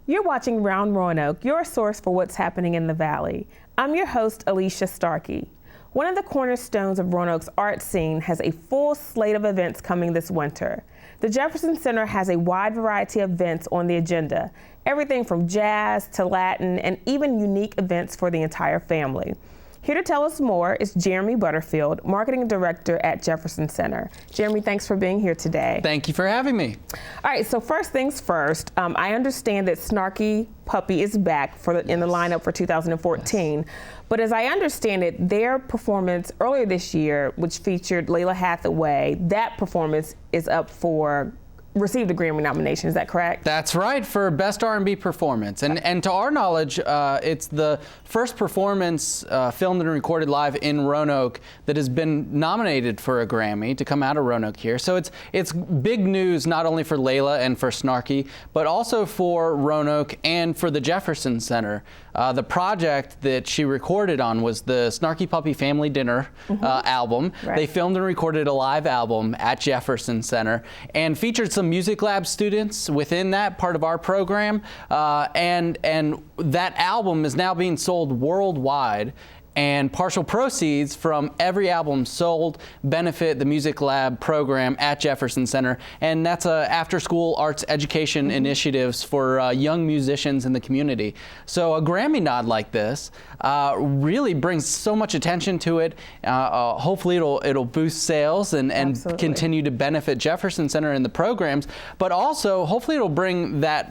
You're watching Round Roanoke, your source for what's happening in the Valley. I'm your host, Alisha Starkey. One of the cornerstones of Roanoke's art scene has a full slate of events coming this winter. The Jefferson Center has a wide variety of events on the agenda, everything from jazz to Latin and even unique events for the entire family. Here to tell us more is Jeremy Butterfield, Marketing Director at Jefferson Center. Jeremy, thanks for being here today. Thank you for having me. All right, so first things first, I understand that Snarky Puppy is back in the lineup for 2014. Yes. But as I understand it, their performance earlier this year, which featured Layla Hathaway, that performance is up for received a Grammy nomination, is that correct? That's right, for Best R&B Performance. And to our knowledge, it's the first performance filmed and recorded live in Roanoke that has been nominated for a Grammy to come out of Roanoke here. So it's big news not only for Layla and for Snarky, but also for Roanoke and for the Jefferson Center. The project that she recorded on was the Snarky Puppy Family Dinner album. Right. They filmed and recorded a live album at Jefferson Center and featured some Music Lab students within that part of our program, and that album is now being sold worldwide, and partial proceeds from every album sold benefit the Music Lab program at Jefferson Center, and that's a after-school arts education initiatives for young musicians in the community. So a Grammy nod like this really brings so much attention to it. Hopefully it'll boost sales and continue to benefit Jefferson Center and the programs, but also hopefully it'll bring that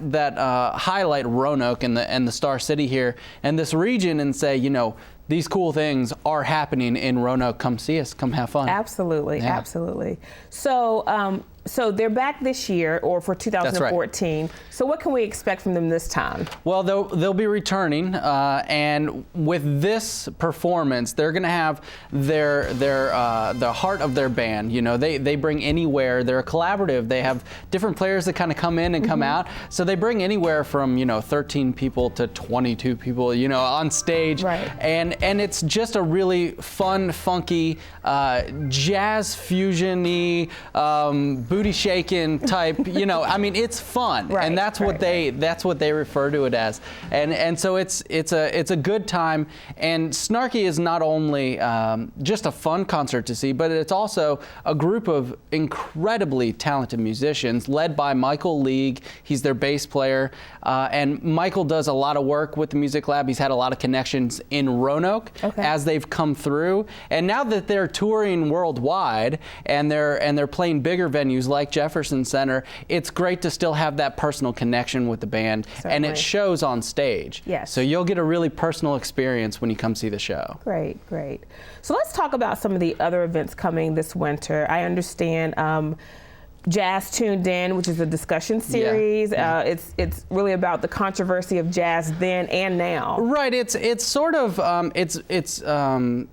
highlight Roanoke and the Star City here and this region and say, you know, these cool things are happening in Roanoke. Come see us. Come have fun. Absolutely, yeah. Absolutely. So, so they're back this year, or for 2014. Right. So what can we expect from them this time? Well, they'll be returning, and with this performance, they're going to have the heart of their band. You know, they bring anywhere. They're a collaborative. They have different players that kind of come in and come out. So they bring anywhere from 13 people to 22 people, on stage. Right. And it's just a really fun, funky, jazz fusion-y, booty shaking type, I mean, it's fun. Right, and that's what they refer to it as. And so it's a good time. And Snarky is not only just a fun concert to see, but it's also a group of incredibly talented musicians led by Michael League. He's their bass player. And Michael does a lot of work with the Music Lab. He's had a lot of connections in Roanoke as they've come through. And now that they're touring worldwide and they're playing bigger venues like Jefferson Center, it's great to still have that personal connection with the band. Certainly. And it shows on stage. Yes. So you'll get a really personal experience when you come see the show. Great, great. So let's talk about some of the other events coming this winter. I understand Jazz Tuned In, which is a discussion series. Yeah. It's really about the controversy of jazz then and now. Right. It's sort of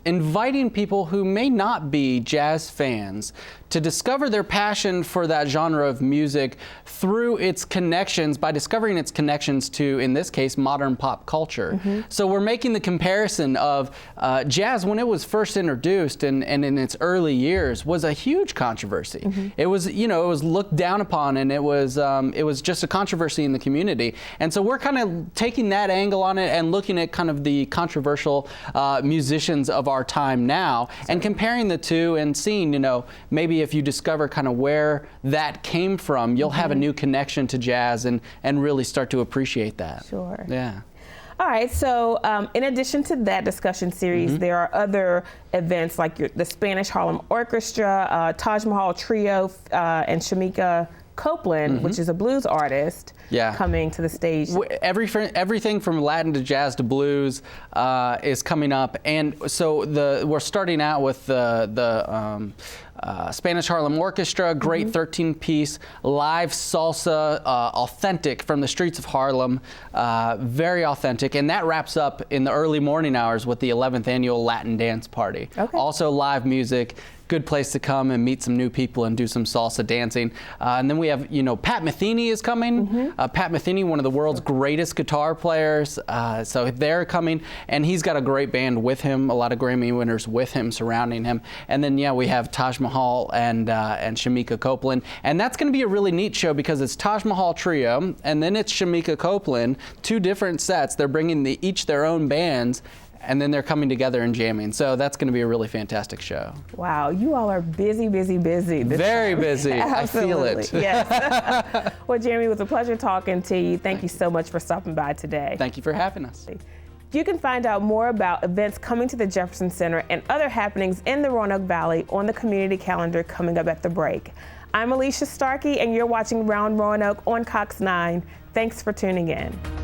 inviting people who may not be jazz fans to discover their passion for that genre of music through its connections, by discovering its connections to, in this case, modern pop culture. So we're making the comparison of jazz when it was first introduced and in its early years was a huge controversy. It was, it was looked down upon, and it was just a controversy in the community. And so we're kind of taking that angle on it and looking at kind of the controversial musicians of our time now and comparing the two and seeing, maybe if you discover kind of where that came from, you'll have a new connection to jazz and really start to appreciate that. Sure. Yeah. All right, so in addition to that discussion series, there are other events like the Spanish Harlem Orchestra, Taj Mahal Trio, and Shamika Copeland, which is a blues artist, coming to the stage. Everything from Latin to jazz to blues is coming up, and so we're starting out with the Spanish Harlem Orchestra, great 13-piece live salsa, authentic from the streets of Harlem, very authentic, and that wraps up in the early morning hours with the 11th annual Latin Dance Party. Also live music, good place to come and meet some new people and do some salsa dancing. And then we have, Pat Metheny is coming. Pat Metheny, one of the world's greatest guitar players. So they're coming, and he's got a great band with him, a lot of Grammy winners with him, surrounding him. And then, we have Taj Mahal and Shamika Copeland. And that's going to be a really neat show because it's Taj Mahal Trio, and then it's Shamika Copeland, 2 different sets. They're bringing each their own bands, and then they're coming together and jamming. So that's going to be a really fantastic show. Wow, you all are busy, busy, busy. Very busy. I feel it. Yes. Well, Jeremy, it was a pleasure talking to you. Thank you so much for stopping by today. Thank you for having us. You can find out more about events coming to the Jefferson Center and other happenings in the Roanoke Valley on the community calendar coming up at the break. I'm Alisha Starkey, and you're watching Round Roanoke on Cox 9. Thanks for tuning in.